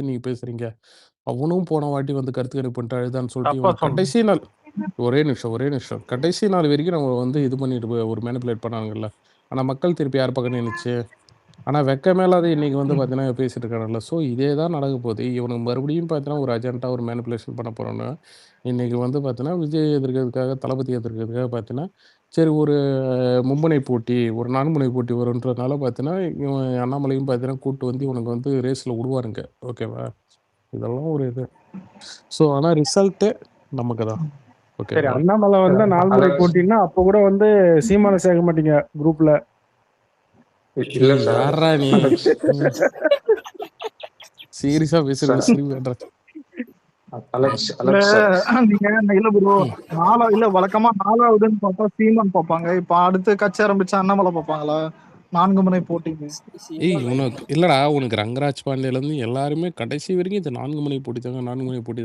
நீங்க பேசுறீங்க. அவனும் போன வாட்டி வந்து கருத்து கணிப்பு பண்ணிட்டு அழுதான்னு சொல்லிட்டு தப்பா இவனுக்கு சொன்னேன். கடைசி நாள் ஒரே நிமிஷம். கடைசி நாள் வரைக்கும் நம்ம வந்து இது பண்ணிட்டு ஒரு மேனிபுலேட் பண்ணாங்கல்ல. ஆனா மக்கள் திருப்பி யார் பக்கம் நின்னுச்சு? ஆனா வெட்கமே இல்லாத இன்னைக்கு வந்து பார்த்தீங்கன்னா, பேசிட்டு இருக்கானுல்ல. ஸோ இதே தான் நடக்க போகுது. இவனுக்கு மறுபடியும் பார்த்தீங்கன்னா, ஒரு அஜெண்டா ஒரு மேனிபுலேஷன் பண்ண போறோம்னா, இன்னைக்கு வந்து பார்த்தீங்கன்னா, விஜய் எதிர்க்கிறதுக்காக, தளபதி எதிர்க்கிறதுக்காக பார்த்தீங்கன்னா, சரி ஒரு மும்முனை போட்டி, ஒரு 4 முனை போட்டி வரும்ன்றதுனால பார்த்தீங்கன்னா, இவன் அண்ணாமலையும் பார்த்தீங்கன்னா, கூட்டு வந்து இவனுக்கு வந்து ரேஸ்ல உடுவாருங்க. ஓகேவா? இதெல்லாம் ஒரு இது. ஸோ ஆனா ரிசல்ட்டு நமக்கு தான். சரி, ஓகேவா? அண்ணாமலை வந்து 4 முறை அதாவது போட்டின்னா அப்ப கூட வந்து சீமானை சேர்க்க மாட்டீங்க குரூப்ல. இல்ல ஏய் சார். யார்றா நீ? அலெக்ஸ் ம். சீரியஸா பேசுறது சார், சிரிப்பு வேண்டா. அலெக்ஸ் இல்ல சார். நீங்க இல்ல ப்ரோ, ம். இல்ல வழக்கமா 4வதுன்னு பார்த்தா சீமான் பார்ப்பாங்க. இப்ப அடுத்து கட்சி ஆரம்பிச்சா அண்ணாமலை பார்ப்பாங்களா? 4 முறை போட்டிங்க. ஏய் உனக்கு இல்லடா உனக்கு ரங்கராஜ் பாண்டியலேருந்து எல்லாருமே கடைசி வரைக்கும் இது 4 முனை போட்டி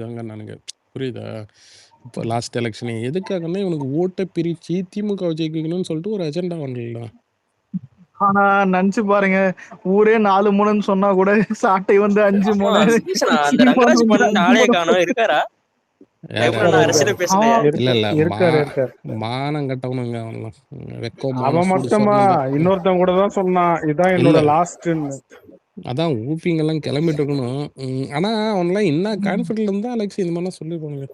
தாங்கன்னானுங்க. புரியுதா? இப்போ லாஸ்ட் எலெக்ஷனே எதுக்காகன்னா இவனுக்கு ஓட்டை பிரிச்சு திமுகவை ஜெயிக்கணும்னு சொல்லிட்டு ஒரு அஜெண்டா வரல. ஆனா நினைச்சு பாருங்க, ஊரே 4 முனைன்னு சொன்னா கூட சாட்டை வந்து 5 ஆமா முனை, சீசனா அந்த சீமான் ரங்கராஜ் வந்து பாண்டியன் 5 ஆளே முனை. காணோம். இருக்காரா? யாரு? எப்பறம் நான் அரசியல் பேசலையே. ஆமா. இல்ல இருக்காரு. மானம் கட்டவனுங்க அவன்லாம். வெக்கம் அவன் மானம் சூடு மட்டுமா சொரணம் இன்னொருத்தன் கூட தான் சொன்னான், இதான் இல்ல என்னோட லாஸ்ட்ன்னு. அதான் ஊப்பிங்கெல்லாம் கிளம்பிட்டு இருக்கணும். ஆனா அவன்லாம் என்ன கான்ஃபிடென்ட்ல இருந்தா அலெக்ஸ் இந்த மாதிரிலாம் சொல்லிருப்பானுங்க.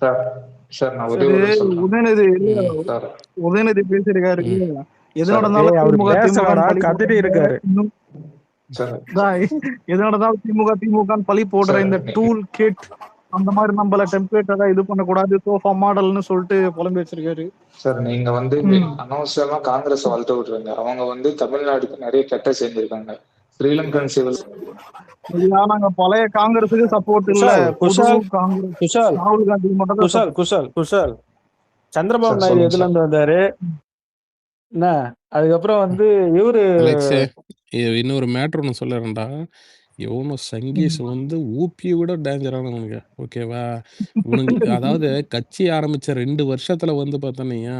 சார் நான் ஒரே இது ஒரு சொல்றேன் உதயநிதி சார். உதயநிதி பேசியிருக்காரு. எது சார், நடந்தாலும் அவர் திமுக பேசலடா, பழி கத்திட்டு போடுற இருக்காரு. இன்னும் சார், தான் எது நடந்தாலும் திமுக பழி போடுற சார், இந்த டூல் கிட் அந்த மாதிரி நம்மள டெம்ப்ளேட்டா இது பண்ணக்கூடாது, சோஃபா மாடல்னு சொல்லிட்டு புலம்பி வச்சிருக்காரு. சார் நீங்க வந்து ம். அனவசியமா காங்கிரஸ் வளர்த்து விட்டுருங்க. அவங்க வந்து தமிழ்நாடுக்கு நிறைய கெட்ட செஞ்சிருக்காங்க. ஸ்ரீலங்கன் சிவில் ஐயா, நாங்க பழைய காங்கிரஸுக்கு சப்போர்ட் இல்ல, புது காங்கிரஸ் குஷால் ராகுல் காந்தி மட்டும் தான் support. குஷால் சந்திரபாபு சார், நாயுடு சொல்லுங்க எதுல சார். இருந்து வந்தாரு என்ன? அதுக்கப்புறம் வந்து இவரு அலெக்ஸே இன்னொரு மேட்ரு ஒன்று சொல்லுறேன்டா. எவனும் சங்கீஸ் வந்து ஊப்பியை விட டேஞ்சரானவனுங்க. ஓகேவா? இவனுங்க அதாவது கட்சி ஆரம்பிச்ச 2 வருஷத்துல வந்து பார்த்தோன்னீங்க,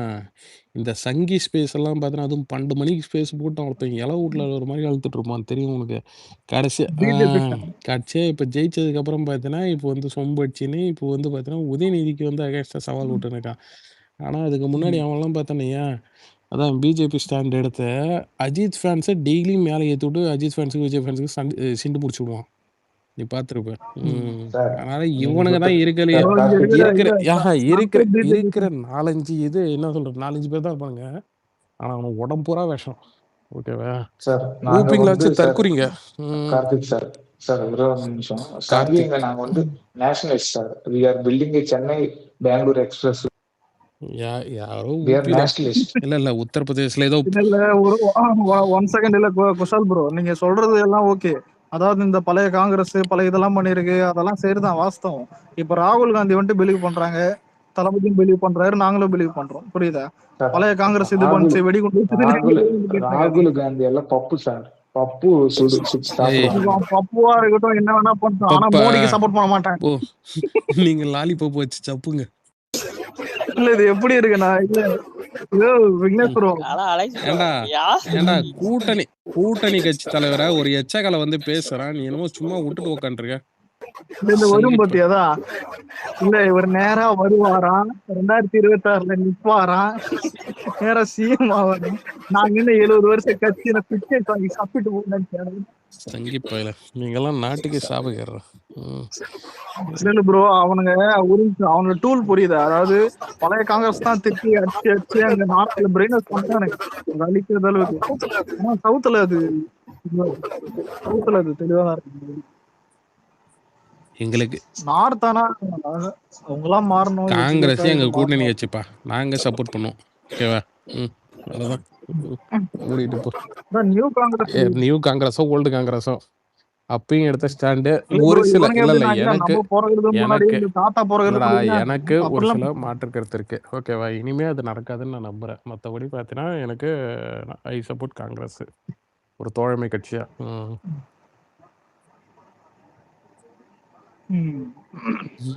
இந்த சங்கி ஸ்பேஸ் எல்லாம் பார்த்தோன்னா அதுவும் 12 மணிக்கு ஸ்பேஸ் போட்டு ஒருத்தன் இலை வீட்ல ஒரு மாதிரி அழுத்துட்டு இருப்பான் தெரியும் உனக்கு. BJP கடைசியா இப்போ ஜெயிச்சதுக்கப்புறம் பார்த்தீங்கன்னா இப்போ வந்து சொம்பு அடிச்சுன்னு இப்போ வந்து பார்த்தீங்கன்னா உதயநிதிக்கு வந்து அகேன்ஸ்டாக சவால் விட்டுருக்கான். ஆனால் அதுக்கு முன்னாடி அவன்லாம் பார்த்தோன்னீங்க, அதான் பிஜேபி ஸ்டாண்ட் எடுத்த அஜித் ஃபேன்ஸை டெய்லியும் மேலே ஏற்றி விட்டு அஜித் ஃபேன்ஸுக்கு விஜய் ஃபேன்ஸுக்கு சிண்டு முடிச்சு விடுவான். நீ பார்த்துருப்ப. சார், அதனால நீங்க இவனுங்க மட்டும் தான் இருக்கலையே சார், கார்த்திக் இருக்கிற 4-5 இது என்ன சொல்றது 4-5 பேர் தான் இருப்பானுங்க. ஆனா அவனுக்கு உடம்பு பூரா விஷம். ஓகேவா? சார், நாங்க வந்து ஊப்பிங்களாச்சும் சார் தற்குறிங்க. கார்த்திக் சார், ஒரே ஒரு நிமிஷம். கார்த்திக். சங்கிங்க நாங்க வந்து nationalist sir. We are building Chennai Bangalore express. யாரோ வி ஆர் ஊப்பிடா. நேஷனலிஸ்ட். இல்ல உத்தரப்பிரதேசல ஏதோ இல்ல ஒரு 1 செகண்ட் இல்ல குஷால் ப்ரோ, நீங்க சொல்றது எல்லாம் ஓகே. அதாவது இந்த பழைய காங்கிரஸ் பழைய இதெல்லாம் பண்ணிருக்கு, அதெல்லாம் சரிதான், வாஸ்தவம். இப்ப ராகுல் காந்தி வந்துட்டு பிலீவ் பண்றாங்க, தளபதியும் பிலீவ் பண்றாரு, நாங்களும் பிலீவ் பண்றோம். புரியுதா? சார், பழைய காங்கிரஸ் இது பண்ணுச்சு, வெடிகுண்டு ராகுல் காந்தி எல்லாம் பப்பு சார். பப்பு சுட்டு சாப்பிடுவாங்க. பப்புவா இருக்கட்டும், என்ன வேணா பண்ணட்டும், ஆனா பப்பா. மோடிக்கு சப்போர்ட் பண்ண மாட்டேன். ஓ நீங்க லாலிபப் வச்சு சப்புங்க. இல்ல இது எப்படி இருக்குண்ணா, இல்ல இது விக்னேஷ் ப்ரோ, ஆனா அலெக்ஸ் ஏண்டா கூட்டணி கட்சி தலைவரா ஒரு எச்சகலை வந்து பேசுறான். நீ என்னமோ சும்மா விட்டுட்டு உட்காந்துருக்க. இந்த வரும் பத்தியாதான் இல்ல, இவர் நேரா வருவாராம், 2026ல நிப்பாராம், நேரா சிஎம் ஆவாராம். நாங்க இன்னும் 70 வருஷம் கட்சியில பிச்சை வாங்கி சாப்பிட்டு போகணும். சங்கிப்பயில நீங்கெல்லாம் நாட்டுக்கு சாபகேடுறா. இல்ல ப்ரோ, அவனுங்க டூல் புரியுது. அதாவது பழைய காங்கிரஸ் தான் திட்டி அடிச்சு அங்க நாட்டுல பிரெயின் வாஷ் பண்றானுங்க அழிக்கிறது அளவுக்கு. ஆனா சவுத்துல அது தெளிவாதான் இருக்கு. எங்களுக்கு நார்த் ஆனா அவங்க எல்லாம் மாறணும். காங்கிரஸ் எங்க கூட்டணி வச்சுப்பா, நாங்க சப்போர்ட் பண்ணுவோம். ஓகேவா? அவ்வளவுதான். மூடிட்டு போ. நியூ காங்கிரஸ் நியூ காங்கிரஸோ ஓல்டு காங்கிரஸோ அப்பயும் எடுத்த ஸ்டாண்டு ஒரு சில இல்ல எனக்கு ஒரு சில மாற்று கருத்து இருக்கு. ஓகேவா? இனிமே அது நடக்காதுன்னு நான் நம்புறேன். மற்றபடி பார்த்தீங்கன்னா எனக்கு ஐ சப்போர்ட் காங்கிரஸ் ஒரு தோழமை கட்சியா.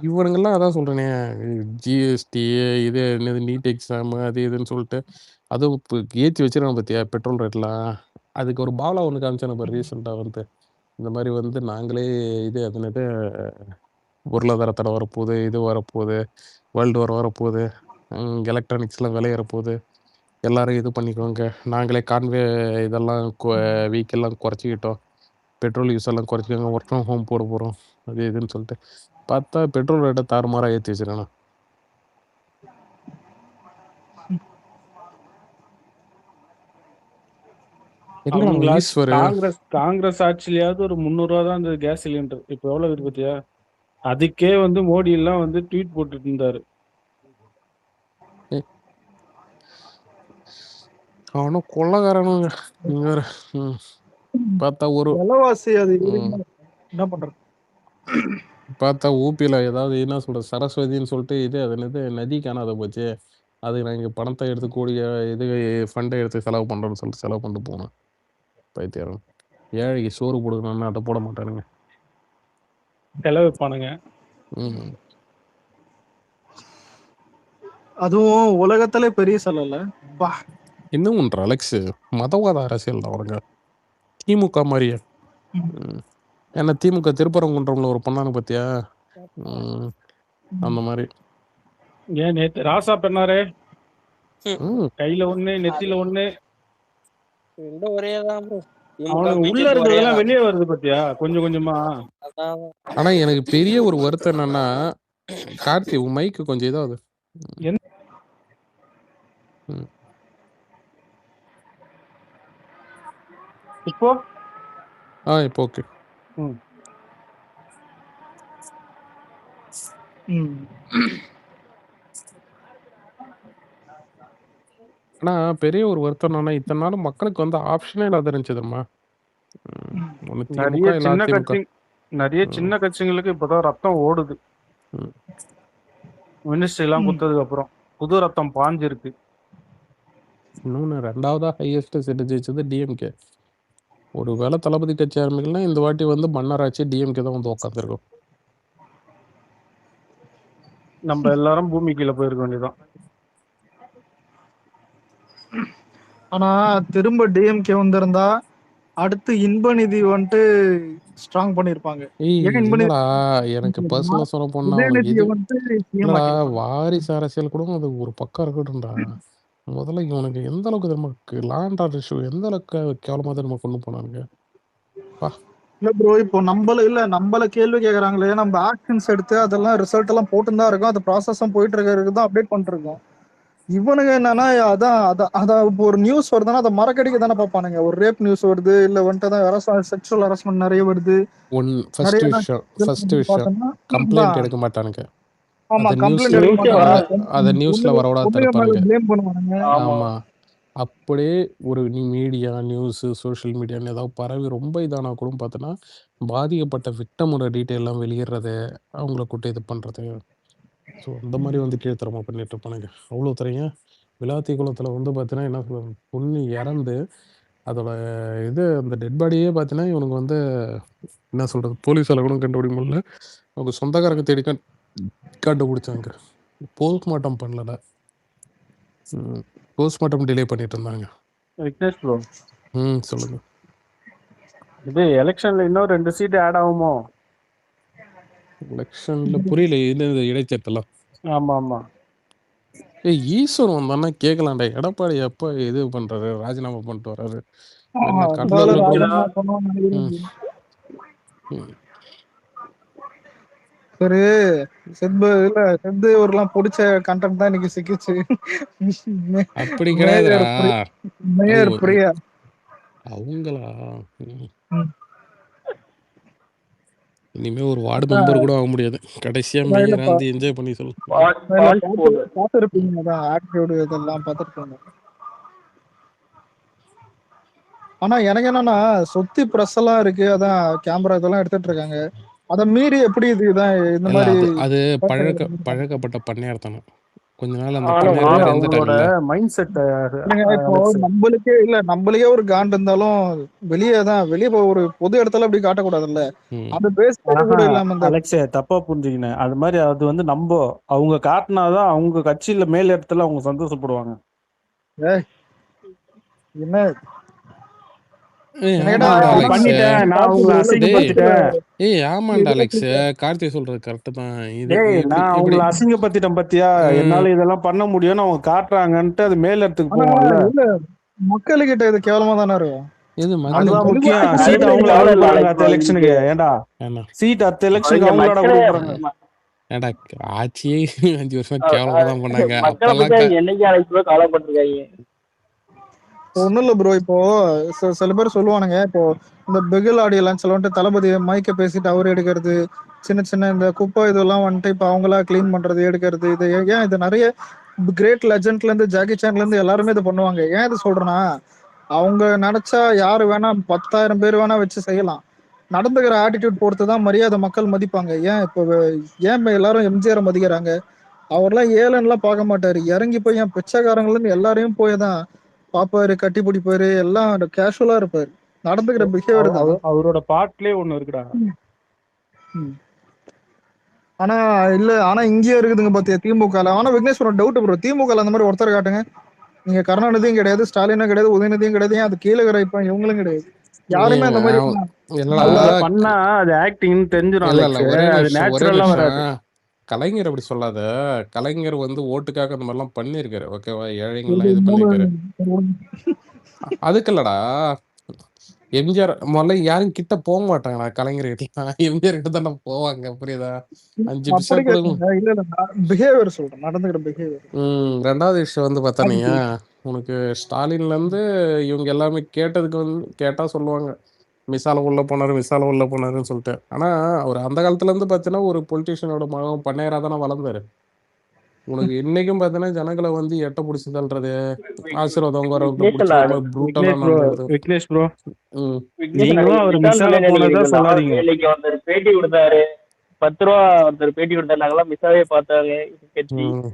இவனுங்கெல்லாம் அதான் சொல்றேனே, ஜிஎஸ்டி இது என்னது நீட் எக்ஸாம் அது இதுன்னு சொல்லிட்டு அதுவும் இப்போ ஏற்றி வச்சிருக்கான் பார்த்தியா பெட்ரோல் ரேட்லாம். அதுக்கு ஒரு பாலா ஒன்று காமிச்சான பாரு ரீசெண்டாக வந்து இந்த மாதிரி வந்து நாங்களே இது அதுனது பொருளாதார தடை வரப்போகுது, இது வரப்போகுது, வேர்ல்டு வார் வரப்போகுது, எலக்ட்ரானிக்ஸ்லாம் விலையேற போகுது, எல்லாரும் இது பண்ணிக்கோங்க, நாங்களே இதெல்லாம் வீக்கெல்லாம் குறைச்சிக்கிட்டோம், பெட்ரோல் யூஸ் எல்லாம் குறைச்சிக்கோங்க, ஒர்க் ஃப்ரம் ஹோம் போட போகிறோம், அது இதுன்னு சொல்லிட்டு பார்த்தா பெட்ரோல் ரேட்டை தாறுமாறாக ஏற்றி வச்சிருக்கேண்ணா. என்னடா அவங்கள ஈஸ்வர் காங்கிரஸ் ஆட்சியிலயாவது ஒரு 300 ரூபா தான் இந்த கேஸ் சிலிண்டர். இப்ப எவ்வளவு இருக்கு பாத்தியா? அதுக்கே வந்து மோடி எல்லாம் வந்து ட்வீட் போட்டுட்டு இருந்தாரு. அவனும் கொள்ளக்காரனுங்க. நீங்க வேற பார்த்தா விலைவாசி அது என்ன பண்றது? பார்த்தா ஊபியில் ஏதாவது என்ன சொல்கிறது சரஸ்வதின்னு சொல்லிட்டு இது அது என்னது நதி காணாத போச்சு, அதுக்கு நான் இங்கே பணத்தை எடுத்து கூடிய இது ஃபண்டை எடுத்து செலவு பண்ணுறோன்னு சொல்லிட்டு செலவு பண்ணிட்டு போனேன். பைத்தியாரம். ஏழைக்கு சோறு போடுக்கணும்னு அதை போட மாட்டானுங்க, செலவு வைப்பானுங்க. அதுவும் உலகத்திலே பெரிய செலவுல இன்னும் ஒன்று அலெக்ஸ், மதவாத அரசியல் தான் அவருங்க, திமுக மாதிரியே. ஏன்னா திமுக திருப்பரங்குன்றம்ல ஒரு பொண்ணானு பார்த்தியா, அந்த மாதிரி. ஏன் நேத்து ராசா பெண்ணாரே கையில ஒண்ணு நெத்தியில ஒண்ணு ஒரே தான் ப்ரோ. அவனுக்கு உள்ள இருக்கிறதெல்லாம் வெளியே வருது பாத்தியா கொஞ்சம் கொஞ்சமா. ஆனா எனக்கு பெரிய ஒரு வருத்தம் என்னன்னா, கார்த்தி உன் மைக்கு கொஞ்சம் இதாகுது. இப்போ இப்போ ஓகே. ஆனா பெரிய ஒரு வருத்தம் என்னன்னா, இத்தனை நாள் மக்களுக்கு வந்து ஆப்ஷனே இல்லாத இருந்துச்சு தெரியுமா. நிறைய சின்ன கட்சிங்களுக்கு இப்பதான் ரத்தம் ஓடுது. மினிஸ்ட்ரி எல்லாம் கொடுத்ததுக்கு அப்புறம் புது ரத்தம் பாஞ்சிருக்கு. இன்னொன்னு ரெண்டாவதா ஹையஸ்ட் சீட்டு ஜெயிச்சது டிஎம்கே. ஒரு வேளை தளபதி கட்சி ஆரம்பிக்கலாம், இந்த வாட்டி வந்து மன்னராட்சி டிஎம்கே தான் வந்து உட்காந்துருக்கும். நம்ம எல்லாரும் பூமி கீழே போயிருக்க வேண்டியதான். ஆனா திரும்ப டிஎம்கே வந்திருந்தா அடுத்து இன்ப நிதி வந்துட்டு ஸ்ட்ராங் பண்ணிருப்பாங்க. எனக்கு பர்சனலா சொல்ல போனா வாரிசு அரசியல் கூட அது ஒரு பக்கம் இருக்கட்டும்டா. முதல்ல இவனுக்கு எந்த அளவுக்கு நமக்கு லாண்ட் ஆர்டர் இஷ்யூ எந்த அளவுக்கு கேவலமா நம்ம கொண்டு போனாங்க. இல்ல ப்ரோ, இப்போ நம்மள கேள்வி கேக்குறாங்களே, நம்ம ஆக்ஷன்ஸ் எடுத்து அதெல்லாம் ரிசல்ட் எல்லாம் போட்டு தான் இருக்கோம், அது ப்ராசஸும் போயிட்டு இருக்கிறதுக்கு தான் அப்டேட் பண்ணிட்டு இருக்கோம். இவனுங்க என்னன்னா அதான் இப்போ ஒரு நியூஸ் வருதுன்னா அதை மறக்கடிக்க தானே பார்ப்பானுங்க. ஒரு ரேப் நியூஸ் வருது, இல்ல வந்துட்டு செக்ஷுவல் ஹராஸ்மெண்ட் நிறைய வருது, ஃபர்ஸ்ட் விஷயம் கம்ப்ளைண்ட் எடுக்க மாட்டானுங்க. ஆமா, கம்ப்ளைண்ட் எடுக்க மாட்டாங்க, அத நியூஸ்ல வரவடா தடுப்பானுங்க. ப்ளேம் பண்ணுவாங்க. ஆமா, அப்படியே ஒரு மீடியா நியூஸ் சோஷியல் மீடியான்னு ஏதாவது பரவி ரொம்ப இதானா கூட பார்த்தோன்னா பாதிக்கப்பட்ட விக்டமோட டீட்டெயிலாம் வெளியிடுறது, அவங்கள கூட்டு இது பண்ணுறது. ஸோ அந்த மாதிரி வந்து கீழ்த்தரமா பண்ணிட்டு இருப்பானுங்க. அவ்வளோ தரையும் விளாத்தி குளத்தில் வந்து பார்த்தீங்கன்னா என்ன சொல்லுவாங்க, பொண்ணு இறந்து அதோட இது அந்த டெட் பாடியே பார்த்தீங்கன்னா இவனுக்கு வந்து என்ன சொல்கிறது போலீஸால் கூட கண்டுபிடிக்க முடியல. அவங்க சொந்தக்காரங்க தேடி கண்டுபிடிச்சாங்க. போஸ்ட்மார்ட்டம் பண்ணல, போஸ்ட்மார்ட்டம் டிலே பண்ணிட்டு இருந்தாங்க. விக்னேஷ் ப்ரோ, சொல்லுங்க. இது எலெக்ஷன்ல இன்னும் 2 சீட் ஆட் ஆகுமோ? எலெக்ஷன்ல புரியல, இது இடைத்தேர்தலாம். ஆமா ஆமா. ஈஸ்வரன் வந்தானா கேட்கலாம்டா, எடப்பாடி எப்ப இது பண்றாரு, ராஜினாமா பண்ணிட்டு வர்றாரு. சரி, செத்து ஒரு பிடிச்ச கண்டென்ட் தான் இன்னைக்கு சிக்கிச்சு. அப்படி கிடையாதுடா, மேயர் பிரியா அவங்களா இனிமே ஒரு வார்டு மெம்பர் கூட ஆக முடியாது, கடைசியா மேயர் வந்து என்ஜாய் பண்ணி சொல்லு. பார்த்துருப்பீங்க ஆக்டிவிட்டி இதெல்லாம் பார்த்துருப்பீங்க. ஆனா எனக்கு என்னன்னா சொத்தி பிரஸ் எல்லாம் இருக்கு, அதான் கேமரா இதெல்லாம் எடுத்துட்டு இருக்காங்க, அதை மீறி எப்படி இதுதான் இந்த மாதிரி அது பழக்கப்பட்ட பண்ணையார்த்தனம். கொஞ்ச நாள் அந்த பண்ணையார் அவங்களோட மைண்ட் செட். இப்போ நம்மளுக்கே ஒரு காண்ட் இருந்தாலும் வெளியே ஒரு பொது இடத்துல அப்படி காட்டக்கூடாதுல்ல. அது பேஸ் கூட இல்லாம அலெக்ஸ் தப்பா புரிஞ்சுக்கினேன். அது மாதிரி அது வந்து அவங்க காட்டினாதான் அவங்க கட்சியில மேல் இடத்துல அவங்க சந்தோஷப்படுவாங்க. என்ன ஏய் என்ன கேட்டா ஆமாண்டா நான் ஆனா அலெக்ஸ். பண்ணிட்டேன், நான் கார்த்திக் அவங்கள இல்ல அசிங்கப்படுத்திட்டேன். ஏய் ஆமாண்டா இதுல அலெக்ஸ். கார்த்தி சொல்றது கரெக்ட் தான். இது டேய் இப்படி நான் இப்படி அவங்கள அசிங்கப்படுத்திட்டேன் பாத்தியா, ம், என்னால இதெல்லாம் பண்ண முடியும்னு அவங்க காட்டுறாங்கன்ட்டு அது மேல் இடத்துக்கு ஆனா போவோம்ல. இல்ல மக்களுக்கிட்ட இது கேவலமா தானே இருக்கும். இது அந்த மக்கள் அதுதான் தெளிவா முக்கியம். இருக்கிற சீட் அதுல அவங்கள கவலை கொடுக்க இல்ல போறாங்க அலெக்ஸ் அடுத்த ப்ரோ. எலெக்ஷனுக்கு. ஏன்டா என்ன சீட் அடுத்த எலெக்ஷனுக்கு அவங்க அவங்களாடா மக்களே கொடுக்க போறாங்க. ஏடா ஆட்சியே 5 வருஷம் கேவலமா தான் பண்ணாங்க. மக்களை அப்பெல்லாம் பத்தி என்னைக்கு அலெக்ஸ் ப்ரோ கவலைப்பட்டிருக்காங்க. ஒண்ணும் இல்ல ப்ரோ. இப்போ சில பேர் சொல்லுவானுங்க, இப்போ இந்த பெகில் ஆடியெல்லாம் சில வந்துட்டு தளபதி மைக்க பேசிட்டு அவர் எடுக்கிறது, சின்ன சின்ன இந்த குப்பை இதெல்லாம் வந்துட்டு இப்போ அவங்களா க்ளீன் பண்றது எடுக்கிறது, இது ஏன் இது நிறைய கிரேட் லெஜண்ட்ல இருந்து ஜாக்கி சான்ல இருந்து எல்லாருமே இது பண்ணுவாங்க. ஏன் இது சொல்றேன்னா, அவங்க நினைச்சா யாரு வேணா 10,000 பேர் வேணா வச்சு செய்யலாம். நடந்துக்கிற ஆட்டிடியூட் பொறுத்து தான் மரியாதை மக்கள் மதிப்பாங்க. ஏன் இப்போ ஏன் இப்ப எல்லாரும் எம்ஜிஆரை மதிக்கிறாங்க? அவர்லாம் ஏழன்லாம் பார்க்க மாட்டாரு. இறங்கி போய் என் பிச்சைக்காரங்கள்ல இருந்து எல்லாரையும் போய் தான் பாப்பாரு, கட்டி பிடிப்பாரு, எல்லாம் கேஷுவலா இருப்பாரு. நடந்துக்கிற பிஹேவியர் தான். அவரோட பாட்டுலயே ஒண்ணு இருக்குடா. ம். ஆனா இல்ல, ஆனா இங்கேயே இருக்குதுங்க பாத்தியா திமுகல. ஆனா விக்னேஸ்வரன் டவுட் ப்ரோ, திமுகல அந்த மாதிரி ஒருத்தர் காட்டுங்க. நீங்க கருணாநிதியும் கிடையாது, ஸ்டாலினும் கிடையாது, உதயநிதியும் கிடையாது, ஏன் அது கீழே இருக்கிற இப்ப இவங்களும் கிடையாது. யாருமே அந்த மாதிரி இல்லடா அவங்க பண்ணா அது ஆக்டிங் தெரிஞ்சிடும் இல்ல இல்ல அலெக்ஸ். ஒரே அது நிமிஷம் ஒரே நேச்சுரலா வராது. நிமிஷம். கலைஞர் அப்படி சொல்லாத. கலைஞர் வந்து ஓட்டுக்காக அந்த மாதிரிலாம் பண்ணியிருக்காரு. ஓகேவா? ஏழைங்கள்லாம் இது பண்ணியிருக்காரு. அதுக்கு இல்லடா. எம்ஜிஆர் முதல்ல யாரும் கிட்ட போக மாட்டாங்கடா கலைஞர் கிட்ட. எம்ஜிஆர் கிட்ட தானே போவாங்க. புரியுதா? 5 அப்படி பிசா கொடுங்க. கேட்டீங்க. இல்ல இல்ல பிஹேவியர் சொல்றேன், நடந்துக்கிற பிஹேவியர். ரெண்டாவது விஷயம் வந்து பார்த்தானீங்க, உனக்கு ஸ்டாலின்ல இருந்து இவங்க எல்லாமே கேட்டதுக்கு வந்து கேட்டா சொல்லுவாங்க மிசால உள்ள போனாரு, மிசால உள்ள போனாருன்னு சொல்லிட்டு. ஆனா அவர் அந்த காலத்துல இருந்து பார்த்தீங்கன்னா ஒரு பொலிட்டீஷியனோட மகன் பண்ணையரா தானே வளர்ந்தாரு. உனக்கு இன்னைக்கும் பார்த்தீங்கன்னா ஜனங்களை வந்து எட்ட பிடிச்சி தள்ளுறது, ஆசீர்வாதம் வரவங்க விக்னேஷ் பிடிச்சி அண்ணா, ஒரு மாதிரி ப்ரூட்டலா நடந்துக்கிறது. விக்னேஷ் ப்ரோ ம் விக்னேஷ் அண்ணா, நீங்களும் அவர் விஷால் மிஸ்ஸால சொன்னேன்னு போனதா நினைக்கிறீங்களா? சொல்லாதீங்க. இன்னைக்கு ஒருத்தர் பேட்டி கொடுத்தாரு, 10 ரூபா ஒருத்தர் பேட்டி கொடுத்தாரு, நாங்கெல்லாம் மிஸ்ஸாவே பார்த்தாங்க கட்சி. ம்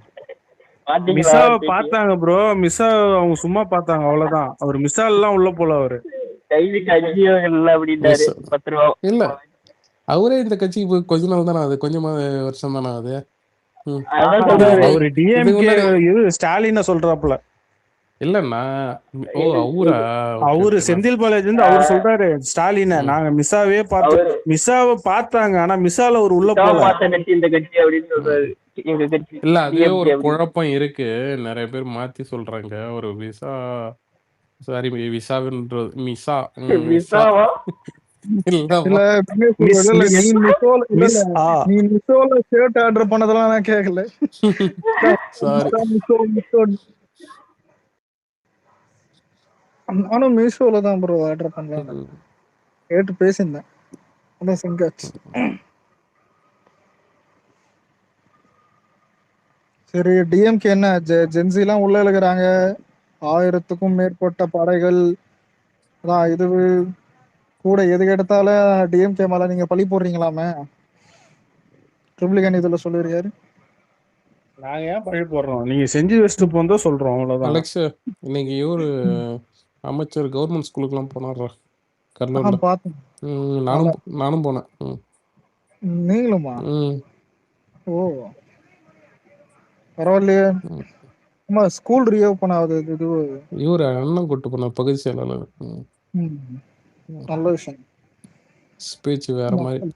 பாத்தீங்களா மிஸ்ஸாவை பேட்டி? பார்த்தாங்க ப்ரோ. மிஸ்ஸா அவங்க சும்மா பார்த்தாங்க அவ்வளவுதான். அவர் மிஸ்ஸால் எல்லாம் உள்ள போல அவரு. கைவிட்டு அஜியோகள் இல்லை அப்படின்னாரு. மிஸ் 10 ரூபா இல்ல அவரே இந்த கட்சிக்கு போய் கொஞ்ச நாள் தானே ஆகுது, கொஞ்சமா வருஷம் தானே ஆகுது. ம் அதான் இது சொல்றாரு. அவரு இதுக்கு டிஎம்கே முன்னாடி இது ஸ்டாலின சொல்றாப்புல. இல்லண்ணா. ஓ அவரா? ஓகே அவரு ஓகே. செந்தில் பாலாஜி வந்து அவரு சொல்றாரு ஸ்டாலின நாங்க மிஸ்ஸாவே பார்த்தோம். அவரு மிஸ்ஸாவை பார்த்தாங்க, ஆனா மிஸ்ஸால ஒரு உள்ள மிஸ்ஸாவை போல. பார்த்த கட்சி இந்த கட்சி அப்படின்னு சொல்றாரு. எங்க கட்சி இல்ல அதுவே DMK ஒரு அப்படின்னு. குழப்பம் இருக்கு. நிறைய பேர் மாத்தி சொல்றாங்க. ஒரு விசா சாரி விசாவின்றது மிசா மிசா மிஸ்ஸாவா? இல்ல இல்ல விக்னேஷ் bro, இல்ல இல்ல, நீ மிசோல இல்ல மிஸ் இல்ல ஆ நீ மிசோல ஷர்ட் ஆர்டர் பண்ணதெல்லாம் நான் கேட்கல. சாரி. மிசோ நானும் மீஷோல தான் ப்ரோ ஆர்டர் பண்ணலாம் கேட்டு பேசியிருந்தேன். அதான் சிங்காச்சு. சரி, டிஎம்கே என்ன ஜென்சிலாம் உள்ள இருக்கிறாங்க, 1000க்கும் மேற்பட்ட படைகள். அதான் இது கூட எதுக்கு எடுத்தாலும் டிஎம்கே மேல நீங்க பழி போடுறீங்களாமே, ட்ரிபிளிகன் இதுல சொல்லிருக்காரு. நாங்க ஏன் பழி போடுறோம்? நீங்க செஞ்சு வச்சுட்டு போந்தோ சொல்றோம் அவ்வளவுதான். அலெக்ஸ் இன்னைக்கு இவரு அமைச்சர் கவர்மெண்ட் ஸ்கூலுக்குலாம் போனாரா கடலூர்ல? பார்த்தேன். நானும் நானும் போனேன். நீங்களுமா? ஓ பரவாயில்லையே. ஆமா, ஸ்கூல் ரீஓபன் ஆகுது. இது இவரு அண்ணன் கூட்டு போன பகுதி செயலாளர். நல்ல விஷயம். ஸ்பீச் வேற மாதிரி.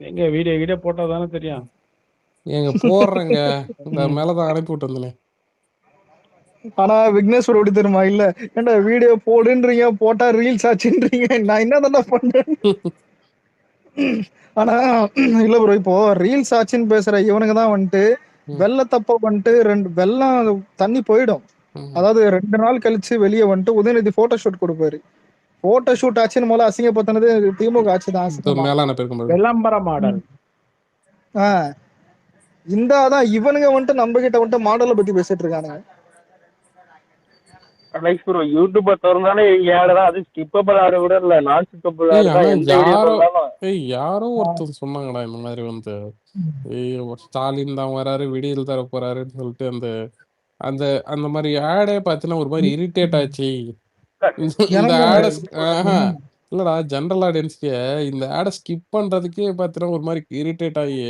எங்க வீடியோ போட்டா தானே தெரியும். எங்க போடுறேங்க மேலதான் அனுப்பி விட்டு வந்தேனே. ஆனா விக்னேஸ்வர் எப்படி தெரியுமா? இல்ல ஏன்டா வீடியோ போடுன்றீங்க, போட்டா ரீல்ஸ் ஆச்சுன்றீங்க, நான் என்ன தானே பண்றேன். ஆனா இல்ல ப்ரோ, இப்போ ரீல்ஸ் ஆச்சுன்னு பேசுற இவனுங்க தான் வந்துட்டு வெள்ளத்தப்ப வந்துட்டு வெள்ளம் தண்ணி போயிடும். அதாவது 2 நாள் கழிச்சு வெளியே வந்துட்டு உதயநிதி போட்டோ ஷூட் கொடுப்பாரு. போட்டோ ஷூட் ஆச்சுன்னு போல அசிங்கப்படுத்தினது திமுக ஆட்சி தான். மேலான பேருக்கு விளம்பர மாடல். இந்த அதான் இவனுங்க வந்துட்டு நம்ம கிட்ட வந்துட்டு மாடலை பத்தி பேசிட்டு இருக்கானுங்க. யூடியூப் திறந்தாலே ஏடதான் அது ஸ்கிப்பபிள் ஆட கூட இல்ல, நான் ஸ்கிப்பபிள் யாரோ ஒருத்தர் சொன்னாங்கடா இந்த மாதிரி வந்து ஸ்டாலின் தான் வராரு, விடியல் தர போறாருன்னு சொல்லிட்டு அந்த அந்த அந்த மாதிரி ஆடே பாத்தீங்கன்னா ஒரு மாதிரி இரிட்டேட் ஆச்சு. இந்த ஆடை இல்லடா ஜெனரல் ஆடியன்ஸ்க்கு இந்த ஆடை ஸ்கிப் பண்றதுக்கே பாத்தீங்கன்னா ஒரு மாதிரி இரிட்டேட் ஆகி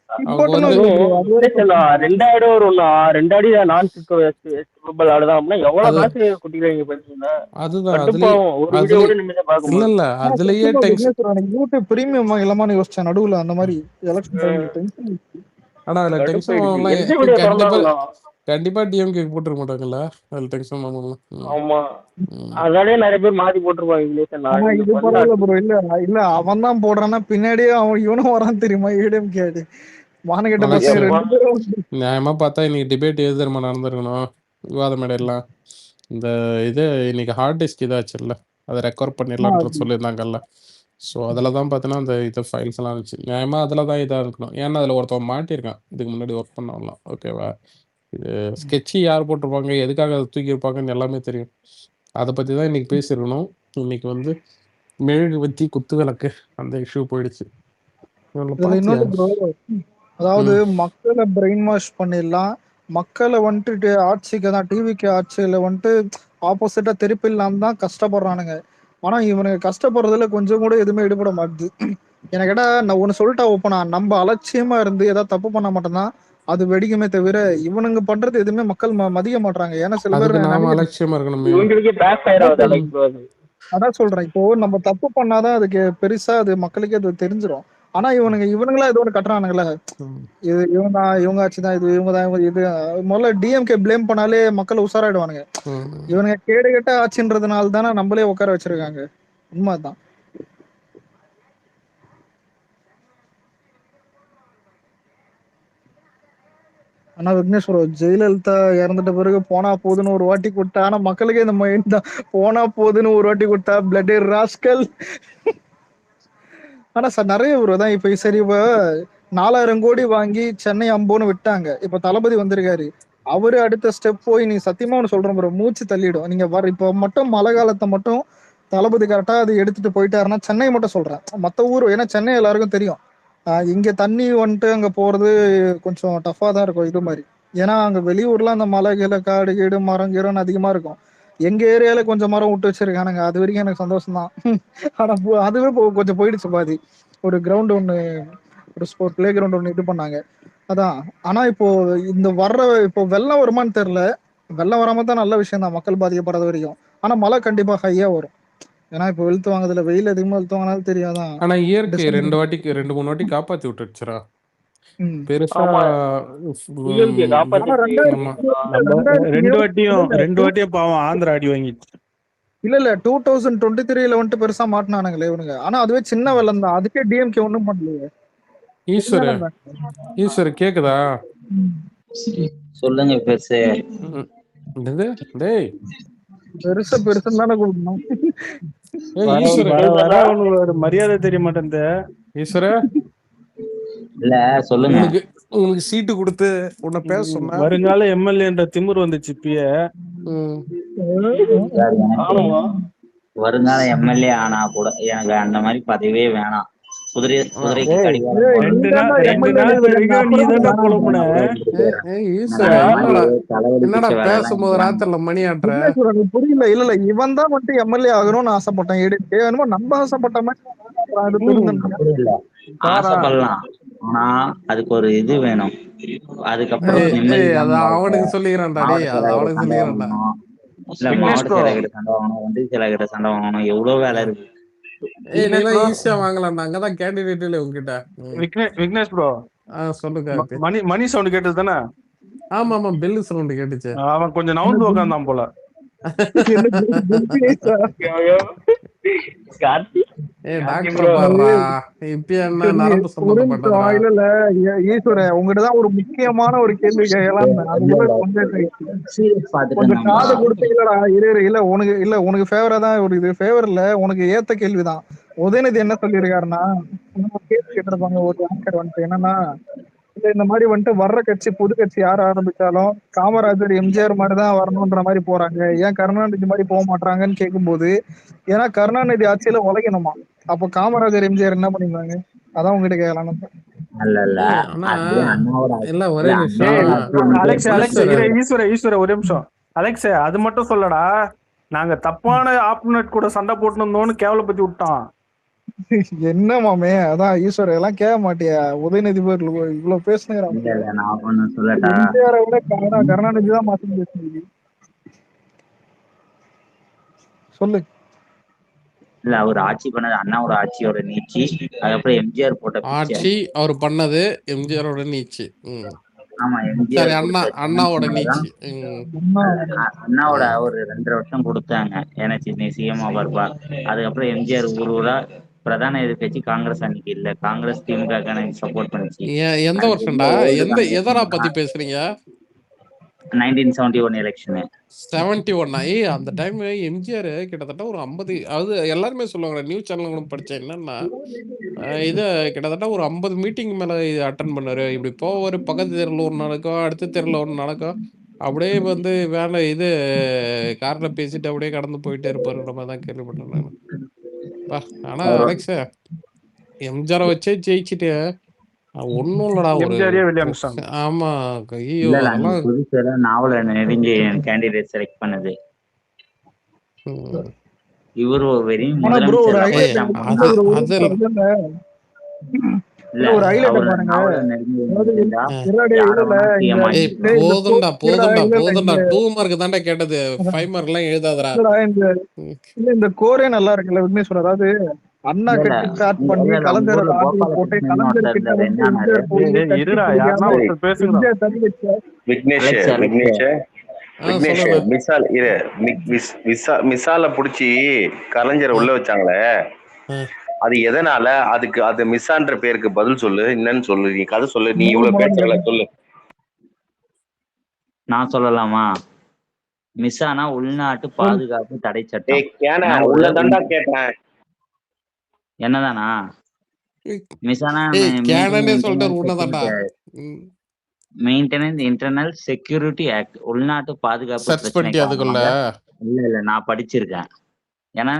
அவங்க இம்பார்ட்டன்ட் வந்து இல்ல ப்ரோ, அது வேற இல்ல ரெண்டாயிரம் வரும்னா 2 அடி நான் ஃபுட்பால் ஆடுதான் அப்படின்னா எவ்வளவு அது காசு கொட்டிடுவாங்க பாத்தீங்கன்னா அதுதான் அதுலயே கடுப்பாகும். ஒரு வீடியோ அதுல கூட நிம்மதியா பார்க்க இல்ல முடியாது. இல்ல அதுலயே சத்தியமா டென்ஷன். விக்னேஸ்வரா எனக்கு யூடியூப் பிரீமியம் வாங்கலாமான்னு யோசிச்சேன் நடுவுல அந்த மாதிரி எலெக்ஷன் டைம்ல டென்ஷன். ஆனா அதுல கடுப்பு டென்ஷன் ஆயிடுச்சு. ஆகலாம். எந்த வீடியோ கண்டிப்பா திறந்தாலும் கண்டிப்பா டிஎம்கே போட்டுருக்க மாட்டாங்கல்ல, அதுல டென்ஷன் ஆகலாம். ஆமா அதனாலே நிறைய பேர் மாத்தி போட்டிருப்பாங்க விக்னேஷ். ஆனா நான் இந்த இது பரவாயில்ல பண்ண ப்ரோ, இல்ல இல்ல அவன் தான் போடுறான்னா பின்னாடியே அவன் இவனும் வரான் தெரியுமா, ஏடிஎம் கேடு மானகட்ட அலெக்ஸ், பசங்க எப்பா 2 பேரும். நியாயமா பார்த்தா இன்னைக்கு டிபேட் எது தெரியுமா நடந்திருக்கணும்? விவாத மேடையெல்லாம் இந்த இது இன்னைக்கு ஹார்ட் டிஸ்க் இதாச்சுல்ல, அதை ரெக்கவர் பண்ணிடலான்றது சொல்லியிருந்தாங்கல்ல. ஸோ அதில் தான் பார்த்தீங்கன்னா அந்த இது ஃபைல்ஸ் எல்லாம் இருந்துச்சு. நியாயமா அதில் தான் இதாக இருக்கணும். ஏன்னா அதில் ஒருத்தவன் மாட்டியிருக்கான் இதுக்கு முன்னாடி ஒர்க் பண்ணவங்களாம். ஓகேவா? இது ஸ்கெட்சு யார் போட்டிருப்பாங்க, எதுக்காக அதை தூக்கியிருப்பாங்கன்னு எல்லாமே தெரியும். அதை பற்றி தான் இன்னைக்கு பேசியிருக்கணும். இன்னைக்கு வந்து மெழுகுவத்தி குத்து விளக்கு அந்த இஷ்யூ போயிடுச்சு. இவங்களை இதுல பார்த்தியா? இன்னொன்னு ப்ரோ, அதாவது மக்களை பிரெயின் வாஷ் பண்ணிடலாம், மக்களை வந்துட்டு ஆட்சிக்கு தான் டிவிக்கு ஆட்சியில வந்துட்டு ஆப்போசிட்டா திருப்பிடலாம் தான் கஷ்டப்படுறானுங்க. ஆனா இவனுங்க கஷ்டப்படுறதுல கொஞ்சம் கூட எதுவுமே ஈடுபட மாட்டுது. எனக்கு கேட்டா நான் ஒண்ணு சொல்லிட்டா ஓப்பனா, நம்ம அலட்சியமா இருந்து ஏதாவது தப்பு பண்ண மாட்டோம்னா அது வெடிக்குமே தவிர இவனுங்க பண்றது எதுவுமே மக்கள் மதிக்க மாட்டாங்க. ஏன்னா சில பேர் அதுக்கு நாம நடிகர் அலட்சியமா இருக்கணுமே. இவங்களுக்கே பேக் ஃபயர் ஆகுது அதான் அலைக் ப்ரோ. அது அதான் சொல்றேன். இப்போ நம்ம தப்பு பண்ணாதான் அதுக்கு பெருசா அது மக்களுக்கே அது தெரிஞ்சிரும். ஆனா இவனுங்களா ஏதோ ஒன்று கட்டுறானுங்களே, ம். இது இவங்க தான், இவங்க ஆட்சி தான், இது இவங்க தான், இது முதல்ல டிஎம்கே ப்ளேம் பண்ணாலே மக்கள் உஷாராயிடுவானுங்க. ம். இவனுங்க கேடு கெட்ட ஆட்சின்றதுனால தானே நம்மளே உட்கார வச்சிருக்காங்க. உண்மைதான். ஆனா விக்னேஸ்வரர் ஜெயலலிதா இறந்துட்ட பிறகு போனா போதுன்னு ஒரு வாட்டி கொடுத்தா, ஆனா மக்களுக்கே இந்த மைண்ட் தான், போனா போதுன்னு ஒரு வாட்டி கொடுத்தா பிளட் ராஸ்கல். ஆனா சார் நிறைய ஒரு தான் இப்ப சரி, இப்ப 4000 கோடி வாங்கி சென்னை அம்போன்னு விட்டாங்க. இப்ப தளபதி வந்திருக்காரு, அவரு அடுத்த ஸ்டெப் போய், நீ சத்தியமா ஒண்ணு சொல்றேன் ப்ரோ, மூச்சு தள்ளிடும். நீங்க வர இப்ப மட்டும் மழை காலத்தை மட்டும் தளபதி கரெக்டா அது எடுத்துட்டு போயிட்டாருன்னா, சென்னை மட்டும் சொல்றேன், மத்த ஊர், ஏன்னா சென்னை எல்லாருக்கும் தெரியும், இங்க தண்ணி வந்துட்டு அங்க போறது கொஞ்சம் டஃபா தான் இருக்கும் இது மாதிரி. ஏன்னா அங்க வெளியூர்ல அந்த மலை கீழ காடு கீடு மரம் கீரன்னு அதிகமா இருக்கும். எங்க ஏரியால கொஞ்சம் மரம் விட்டு வச்சிருக்கானுங்க, அது வரைக்கும் எனக்கு சந்தோஷம் தான். ஆனா அதுவே கொஞ்சம் போயிடுச்சு பாதி. ஒரு கிரவுண்ட் ஒண்ணு, ஒரு ஸ்போர்ட் பிளே கிரவுண்ட் ஒண்ணு இது பண்ணாங்க, அதான். ஆனா இப்போ இந்த இப்போ வெள்ளம் வருமான்னு தெரியல. வெள்ளம் வராம தான் நல்ல விஷயம் தான் மக்கள் பாதிக்கப்படுறது வரைக்கும். ஆனா மழை கண்டிப்பா ஹையா வரும். ஏன்னா இப்போ வெளுத்து வாங்குதுல, வெயில் அதிகமா வெளுத்து வாங்கினாலும் தெரியாதான் ஆனா இயற்கை டிசம்பர். 2 3 வாட்டி காப்பாத்தி விட்டுருச்சுரா. ம். பெருசா ஆமா டிஎம்கே ஆனா காப்பாத்திட்டு ஆமா. நம்ம 2 வாட்டியும் ரெண்டாயிரத்தி பாவம் ஆந்திரா அடி வாங்கிச்சு. இல்ல 2023ல வந்துட்டு பெருசா மாட்டினானுங்களே இவனுங்க. ஆனா அதுவே சின்ன வெள்ளம் தான், அதுக்கே டிஎம்கே ஒண்ணும் பண்ணலையே. ஈஸ்வர ஈஸ்வர கேக்குதா? சொல்லுங்க பெருசு. என்னது? டேய் பெருசா பெருசுன்னு தானே கொடுக்கணும். ஏய் வர ஈஸ்வர வர வர அவனுக்கு ஒரு மரியாதை தெரிய மாட்டேன்து. ஈஸ்வர இல்ல சொல்லுங்க. உங்களுக்கு சீட்டு கொடுத்து உன்னை பேச சொன்னா வருங்கால எம்எல்ஏன்ற திமிர் வந்துச்சு இப்பயே. சார், எனக்கு வருங்கால எம்எல்ஏ ஆனா கூட எனக்கு அந்த மாதிரி பதவியே வேணாம். குதிரைக்கு ஏய், கடிவாளம் ரெண்டு நாள் வரைக்கும் நீ தான் புலம்புன. ஏய் ஈஸ்வர என்னடா பேசும்போது ராத்திரில மணி ஆட்டுற? விக்னேஸ்வரன் புரியல. இல்ல இவன் தான் வந்துட்டு எம்எல்ஏ ஆகணும்னு ஆசைப்பட்டான். எடுத்து என்னமோ நம்ம ஆசைப்பட்ட மாதிரி அது திருந்தணும். அப்படி இல்ல, ஆசைப்படலாம். ஆனா அதுக்கு ஒரு இது வேணும். அதுக்கப்புறம் நிம்மதி அது இல்லாம அவனுக்கு சொல்லிக்கிறான்டா. டேய் அது அவனுக்கு சொல்லிக்கிறான்டா. இல்ல மாவட்ட செயலகிட்ட சண்டை வாங்கணும், ஒன்றிய செயலகிட்ட சண்டை வாங்கணும், எவ்வளவு வேலை இருக்கு. ஏய் நீலாம் ஈஸியா வாங்கலாம், அங்கதான் கேண்டிடேட் இல்ல உங்ககிட்ட. விக்னேஷ் ப்ரோ சொல்லுங்க. மணி சவுண்ட் கேட்டது தானே? ஆமா ஆமா பெல்லு சவுண்ட் கேட்டுச்சு. அவன் கொஞ்சம் நவுந்து உக்காந்தான் போல. ஏய் டாக்டர் பாருடா, இப்ப என்ன நரம்பு சம்பந்தப்பட்டதா? இல்ல ஈஸ்வர உங்ககிட்டதான் ஒரு முக்கியமான ஒரு கேள்வி கேட்கலாம். கொஞ்சம் காது கொடுத்து இல்லடா இல்ல உனக்கு ஃபேவரா தான் ஒரு இது ஃபேவர் இல்ல, உனக்கு ஏத்த கேள்விதான். உதயநிதி என்ன சொல்லியிருக்காருன்னா, கேள்வி கேட்டிருப்பாங்க ஒரு ஆங்கர் வந்துட்டு, என்னன்னா இந்த மாதிரி வந்துட்டு வர்ற கட்சி புது கட்சி யார் ஆரம்பிச்சாலும் காமராஜர் எம்ஜிஆர் மாதிரிதான் வரணும்ன்ற மாதிரி போறாங்க, ஏன் கருணாநிதி மாதிரி போக மாட்டாங்கன்னு கேட்கும்போது, ஏன்னா கருணாநிதி ஆட்சியில உழைக்கணுமா, அப்போ காமராஜர் எம்ஜிஆர் என்ன பண்ணிருந்தாங்க, அதான் உங்ககிட்ட கேட்கலாம். இல்ல ஒரே நிமிஷம் ஈஸ்வர ஒரு நிமிஷம். அலெக்ஸ் அது மட்டும் சொல்லடா, நாங்க தப்பான ஆப்னட் கூட சண்டை போட்டு இருந்தோம்னு கேவலப்பத்தி விட்டான். என்ன மாமே, அதான் ஈஸ்வர எல்லாம் கேட்க மாட்டியா? உதயநிதி போய் இவ்வளவு பேசுனேங்கிறான். இல்ல இல்ல நான் ஒண்ணு சொல்லட்டா? எம்ஜிஆரை விட கருணாநிதி தான் மாத்தி பேசுனது. சொல்லு. இல்ல அவர் ஆட்சி பண்ணது அண்ணாவோட ஆட்சியோட நீச்சி, அதுக்கப்புறம் எம்ஜிஆர் போட்ட பிச்சை. ஆட்சி அவர் பண்ணது எம்ஜிஆரோட நீச்சு. ஆமா சரி, எம்ஜிஆர் அண்ணாவோட கொடுத்த நீச்சு. அண்ணாவோட ஒரு 2.5 வருஷம் கொடுத்தாங்க எனக்கு சிஎம்ஆ இருப்பா. அதுக்கப்புறம் எம்ஜிஆர் ஊரா பிரதான எதிர்கட்சி காங்கிரஸ் அன்னைக்கு இல்ல, காங்கிரஸ் திமுக சப்போர்ட் பண்ணுச்சு. எந்த வருஷம்டா? எதனா பத்தி பேசுறீங்க? 1971 எலெக்ஷனு. 71. அந்த டைம் எம்ஜிஆர் கிட்டத்தட்ட ஒரு 50, அது எல்லாருமே சொல்லுவாங்க, நியூஸ் சேனல் படிச்சேன். என்னன்னா இது கிட்டத்தட்ட ஒரு 50 மீட்டிங் மேல இது அட்டன் பண்ணாரு. இப்படி போவாரு, பக்கத்து தெருவில் ஒன்று நடக்கும், அடுத்த தெருவில் ஒன்று நடக்கும், அப்படியே வந்து வேலை இது கார்ல பேசிட்டு அப்படியே கடந்து போயிட்டே இருப்பாருன்ற மாதிரி தான் கேள்விப்பட்டேன் நான். ஆனா அலெக்ஸ், எம்ஜிஆரை வச்சே ஜெயிச்சுட்டு ஒன்னும் இல்லடா. ஒரு ஆமா, ஐயோ அதெல்லாம் புதுசா நாவல நெருங்கி கேண்டிடேட் செலக்ட் பண்ணது இவர் வெரி போதும்டா 2 மார்க் தாண்டா கேட்டது, 5 மார்க் எல்லாம் எழுதாதடா. இந்த கோரே நல்லா இருக்குல்ல விக்னேஸ்வர், அதாவது அண்ணா கட்சி ஸ்டார்ட் பண்ணி கலைஞர் போட்டு கலைஞர் மிசால புடிச்சு கலைஞரை உள்ள வச்சாங்களே, அது எதனால? அதுக்கு அது மிஸ்ஸான்ற பேருக்கு பதில் சொல்லு, என்னன்னு சொல்லு, நீ கதை சொல்லு, நீ இவ்வளவு பேசல சொல்லு. நான் சொல்லலாமா? மிஸ்ஸானா உள்நாட்டு பாதுகாப்பு தடை சட்டம். உள்ளதாண்டா கேட்டேன். என்னதானா மிஸ்ஸானா? மெயின்டெனன்ஸ் இன்டர்னல் செக்யூரிட்டி ஆக்ட், உள்நாட்டு பாதுகாப்பு. இல்ல நான் படிச்சிருக்கேன். ஏன்னா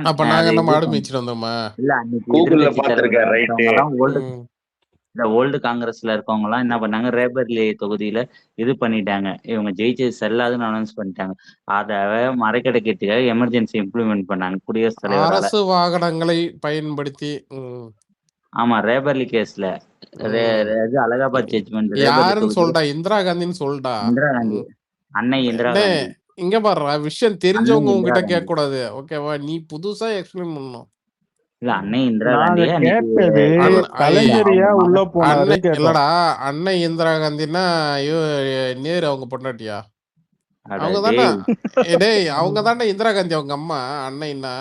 ஓல்டு காங்கிரஸ்ல இருக்கவங்க எல்லாம் என்ன பண்ணாங்க, ரேபர்லி தொகுதியில இது பண்ணிட்டாங்க, இவங்க ஜெயிச்சது செல்லாதுன்னு அனௌன்ஸ் பண்ணிட்டாங்க. அத மறைக்கடைக்கிறதுக்காக எமர்ஜென்சி இம்ப்ளிமெண்ட் பண்ணாங்க குடியரசுத் தலைவர் அரசு வாகனங்களை பயன்படுத்தி. ஆமா, ரேபர்லி கேஸ்ல அலகாபாத் ஜட்ஜ்மெண்ட். யாருன்னு சொல்றா? இந்திரா காந்தின்னு சொல்றா. இந்திரா காந்தி, அன்னை இந்திரா காந்தி. இங்க பாரு, விஷயம் தெரிஞ்சவங்க உங்ககிட்ட கேட்க கூடாது, ஓகேவா? நீ புதுசா எக்ஸ்பிளைன் பண்ணணும். இல்ல அன்னை இந்திரா காந்தி உள்ள போனாரு. இல்லடா, அன்னை இந்திரா காந்தின்னா நேரு அவங்க பொண்டாட்டியா? அவங்க தானே அவங்க தானே இந்திரா காந்தி அவங்க அம்மா. அன்னைன்னா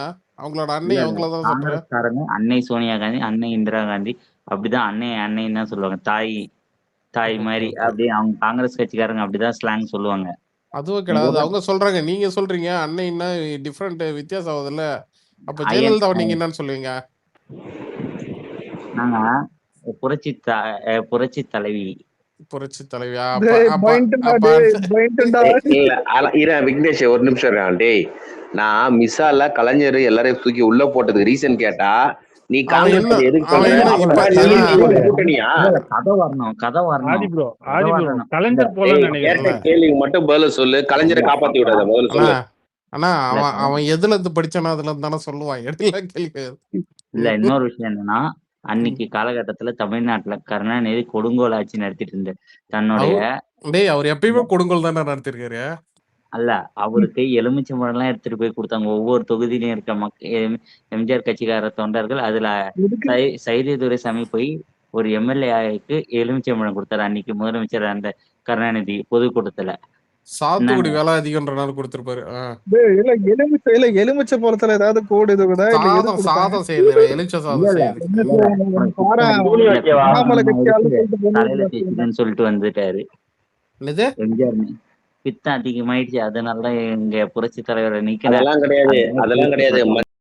அவங்களோட அன்னை அவங்களதான் சொல்றேன். அன்னை சோனியா காந்தி, அன்னை இந்திரா காந்தி அப்படிதான் அன்னைன்னு தான் சொல்லுவாங்க. தாய் மாதிரி அப்படி அவங்க காங்கிரஸ் கட்சிக்காரங்க அப்படிதான் ஸ்லாங் சொல்லுவாங்க. அதுவும் கிடையாது, அவங்க சொல்றாங்க, நீங்க சொல்றீங்க அன்னைன்னா டிஃபரெண்ட், வித்தியாசம் ஆகுதுல்ல. அப்ப ஜெயலலிதா நீங்க என்னன்னு சொல்லுவீங்க? நாங்க புரட்சி தலைவி. புரட்சி தலைவியா? விக்னேஷ் ஒரு நிமிஷம். டேய், நான் மிசால கலைஞர் எல்லாரையும் தூக்கி உள்ள போட்டதுக்கு ரீசன் கேட்டா, நீ காங்கிரஸ் கேள்விக்கு மட்டும் பதில சொல்லு. கலைஞரை காப்பாத்தி விடாத முதல்ல சொல்லு. ஆனா அவன் எதுல இருந்து படிச்சானோ அதுல இருந்து தானே சொல்லுவான். இல்ல இன்னொரு விஷயம் என்னன்னா, அன்னைக்கு காலகட்டத்துல தமிழ்நாட்டுல கருணாநிதி கொடுங்கோல் ஆட்சி நடத்திட்டு இருந்த தன்னுடைய அவர் எப்பயுமே கொடுங்கோல் தானே நடத்திருக்காரு. அல்ல, அவருக்கு எலுமிச்சம்பழம் எல்லாம் எடுத்துட்டு போய் கொடுத்தாங்க. ஒவ்வொரு தொகுதியிலும் இருக்க எம்ஜிஆர் கட்சிக்கார தொண்டர்கள், அதுல சைதை துரைசாமி போய் ஒரு எம்எல்ஏக்கு எலுமிச்சம்பழம் கொடுத்தாரு அன்னைக்கு முதலமைச்சர் அந்த கருணாநிதி பொதுக்கூட்டத்துல. சாத்துக்குடி வேலை அதிகம்ன்றனால கொடுத்திருப்பாரு. எலுமிச்சை பழத்துல ஏதாவது கோடு சாதம் செய்யுது, எலுமிச்சை சாதம் தலையில தேய்ச்சுன்னு சொல்லிட்டு வந்துட்டாரு. எம்ஜிஆர் பித்தம் அதிகமாயிடுச்சு, அதனாலதான் எங்க புரட்சி தலைவரை நீக்க. அதெல்லாம் கிடையாது.